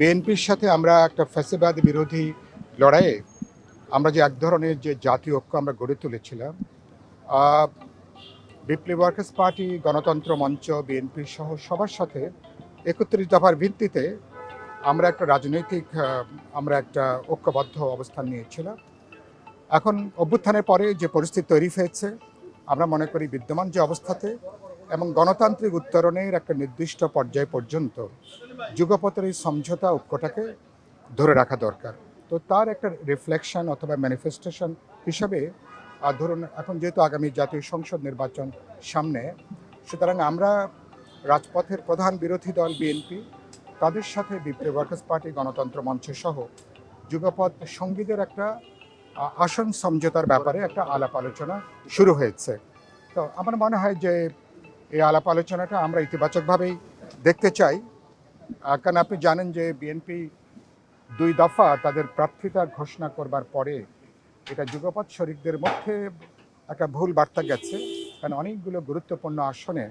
বিএনপির সাথে আমরা একটা ফ্যাসিবাদ বিরোধী লড়াইয়ে আমরা যে এক ধরনের যে জাতীয় ঐক্য আমরা গড়ে তুলেছিলাম, বিপ্লবী ওয়ার্কার্স পার্টি, গণতন্ত্র মঞ্চ, বিএনপি সহ সবার সাথে ৩১ দফার ভিত্তিতে আমরা একটা রাজনৈতিক আমরা একটা ঐক্যবদ্ধ অবস্থান নিয়েছিলাম। এখন অভ্যুত্থানের পরে যে পরিস্থিতি তৈরি হয়েছে, আমরা মনে করি বিদ্যমান যে অবস্থাতে এবং গণতান্ত্রিক উত্তরণের একটা নির্দিষ্ট পর্যায় পর্যন্ত যুগপথের এই সমঝোতা ঐক্যটাকে ধরে রাখা দরকার। তো তার একটা রিফ্লেকশন অথবা ম্যানিফেস্টেশন হিসাবে ধরুন এখন যেহেতু আগামী জাতীয় সংসদ নির্বাচন সামনে, সুতরাং আমরা রাজপথের প্রধান বিরোধী দল বিএনপি, তাদের সাথে বিপ্লবী ওয়ার্কার্স পার্টি, গণতন্ত্র মঞ্চ সহ যুগপথ সঙ্গীদের একটা আসন সমঝোতার ব্যাপারে একটা আলাপ আলোচনা শুরু হয়েছে। তো আমার মনে হয় যে এই আলাপ আলোচনাটা আমরা ইতিবাচকভাবেই দেখতে চাই। কারণ আপনি জানেন যে বিএনপি ২ দফা তাদের প্রার্থিতা ঘোষণা করবার পরে এটা যুগপৎ শরিকদের মধ্যে একটা ভুল বার্তা গেছে। কারণ অনেকগুলো গুরুত্বপূর্ণ আসনে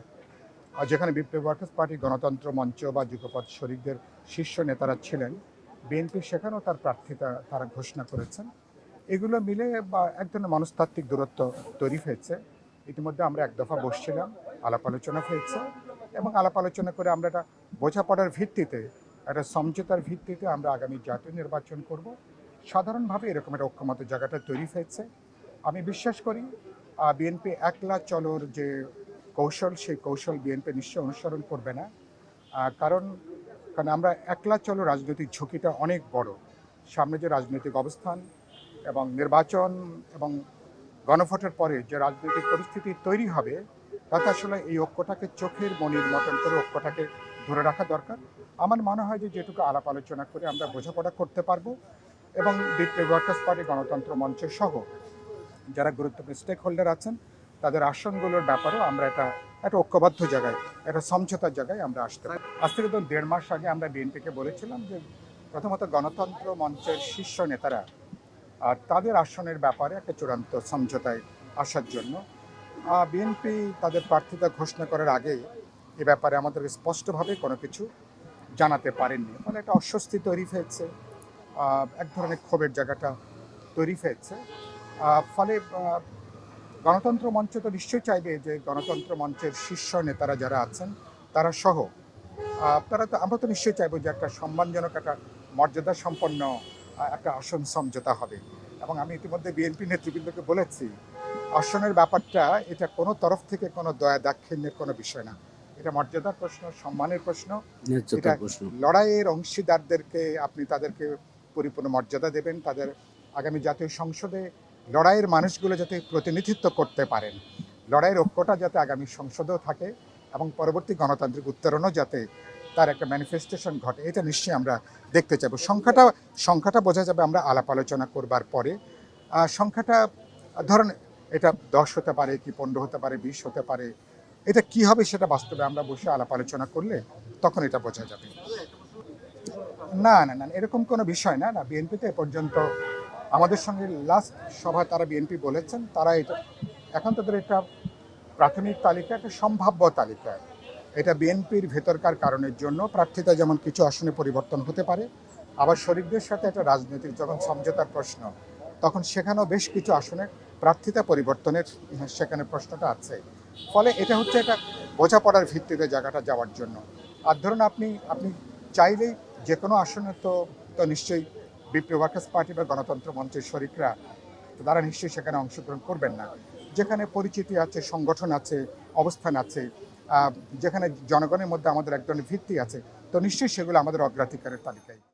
যেখানে বিপ্লবী ওয়ার্কার্স পার্টি, গণতন্ত্র মঞ্চ বা যুগপৎ শরিকদের শীর্ষ নেতারা ছিলেন, বিএনপি সেখানেও তার প্রার্থিতা তারা ঘোষণা করেছেন। এগুলো মিলে বা এক ধরনের মনস্তাত্ত্বিক দূরত্ব তৈরি হয়েছে। ইতিমধ্যে আমরা এক দফা বসছিলাম, আলাপ আলোচনা হয়েছে এবং আলাপ আলোচনা করে আমরা একটা বোঝাপড়ার ভিত্তিতে, একটা সমঝোতার ভিত্তিতে আমরা আগামী জাতীয় নির্বাচন করব। সাধারণভাবে এরকম একটা ঐক্যমত জায়গাটা তৈরি হয়েছে। আমি বিশ্বাস করি বিএনপি একলা চলোর যে কৌশল, সেই কৌশল বিএনপি নিশ্চয়ই অনুসরণ করবে না। কারণ আমরা একলা চলো রাজনৈতিক ঝুঁকিটা অনেক বড়। সামনে যে রাজনৈতিক অবস্থান এবং নির্বাচন এবং গণভোটের পরে যে রাজনৈতিক পরিস্থিতি তৈরি হবে, তাতে আসলে এই ঐক্যটাকে চোখের মনির মতন করে ঐক্যটাকে ধরে রাখা দরকার। আমার মনে হয় যে যেটুকু আলাপ আলোচনা করে আমরা বোঝাপড়া করতে পারবো এবং বিপ্লবী ওয়ার্কার্স পার্টি, গণতন্ত্র মঞ্চ সহ যারা গুরুত্বপূর্ণ স্টেক হোল্ডার আছেন, তাদের আসনগুলোর ব্যাপারেও আমরা একটা ঐক্যবদ্ধ জায়গায়, একটা সমঝোতার জায়গায় আমরা আসতে পারি। আজ থেকে তো ১.৫ মাস আগে আমরা বিএনপিকে বলেছিলাম যে প্রথমত গণতন্ত্র মঞ্চের শীর্ষ নেতারা আর তাদের আসনের ব্যাপারে একটা চূড়ান্ত সমঝোতায় আসার জন্য বিএনপি তাদের প্রার্থিতা ঘোষণা করার আগে এ ব্যাপারে আমাদের স্পষ্টভাবে কোনো কিছু জানাতে পারেননি। ফলে একটা অস্বস্তি তৈরি হয়েছে, এক ধরনের ক্ষোভের জায়গাটা তৈরি হয়েছে। ফলে গণতন্ত্র মঞ্চ তো নিশ্চয়ই চাইবে যে গণতন্ত্র মঞ্চের শীর্ষ নেতারা যারা আছেন তারা সহ আমরা তো নিশ্চয়ই চাইবো যে একটা সম্মানজনক, একটা মর্যাদা সম্পন্ন একটা আসন সমঝোতা হবে। এবং আমি ইতিমধ্যে বিএনপি নেতৃবৃন্দকে বলেছি, আসনের ব্যাপারটা এটা কোনো তরফ থেকে কোনো দয়া দাক্ষিণ্যের কোনো বিষয় না। এটা মর্যাদার প্রশ্ন, সম্মানের প্রশ্ন। এটা লড়াইয়ের অংশীদারদেরকে আপনি তাদেরকে পরিপূর্ণ মর্যাদা দেবেন, তাদের আগামী জাতীয় সংসদে লড়াইয়ের মানুষগুলো যাতে প্রতিনিধিত্ব করতে পারেন, লড়াইয়ের ঐক্যটা যাতে আগামী সংসদেও থাকে এবং পরবর্তী গণতান্ত্রিক উত্তরণও যাতে তার একটা ম্যানিফেস্টেশন ঘটে, এটা নিশ্চয়ই আমরা দেখতে চাইব। সংখ্যাটা বোঝা যাবে আমরা আলাপ আলোচনা করবার পরে। সংখ্যাটা ধরুন এটা ১০ হতে পারে, কি ১৫ হতে পারে, ২০ হতে পারে। এটা কি হবে সেটা বাস্তবে আমরা বসে আলাপ আলোচনা করলে তখন এটা বোঝা যাবে। না, এরকম কোনো বিষয় না। বিএনপিতে এ পর্যন্ত আমাদের সঙ্গে লাস্ট সভায় তারা বিএনপি বলেছেন, তারা এটা এখন তাদের একটা প্রাথমিক তালিকা, একটা সম্ভাব্য তালিকা। এটা বিএনপির ভেতরকার কারণের জন্য প্রার্থিতা যেমন কিছু আসনে পরিবর্তন হতে পারে, আবার শরিকদের সাথে একটা রাজনৈতিক যখন সমঝোতার প্রশ্ন, তখন সেখানেও বেশ কিছু আসনে প্রার্থিতা পরিবর্তনের সেখানে প্রশ্নটা আছে। ফলে এটা হচ্ছে একটা বোঝাপড়ার ভিত্তিতে জায়গাটা যাওয়ার জন্য। আর ধরুন আপনি চাইলেই যে কোনো আসনে তো নিশ্চয়ই বিপ্লবী ওয়ার্কার্স পার্টি বা গণতন্ত্র মঞ্চের শরিকরা তারা নিশ্চয়ই সেখানে অংশগ্রহণ করবেন না। যেখানে পরিচিতি আছে, সংগঠন আছে, অবস্থান আছে, যেখানে জনগণের মধ্যে আমাদের এক ধরনের ভিত্তি আছে, তো নিশ্চয়ই সেগুলো আমাদের অগ্রাধিকারের তালিকায়।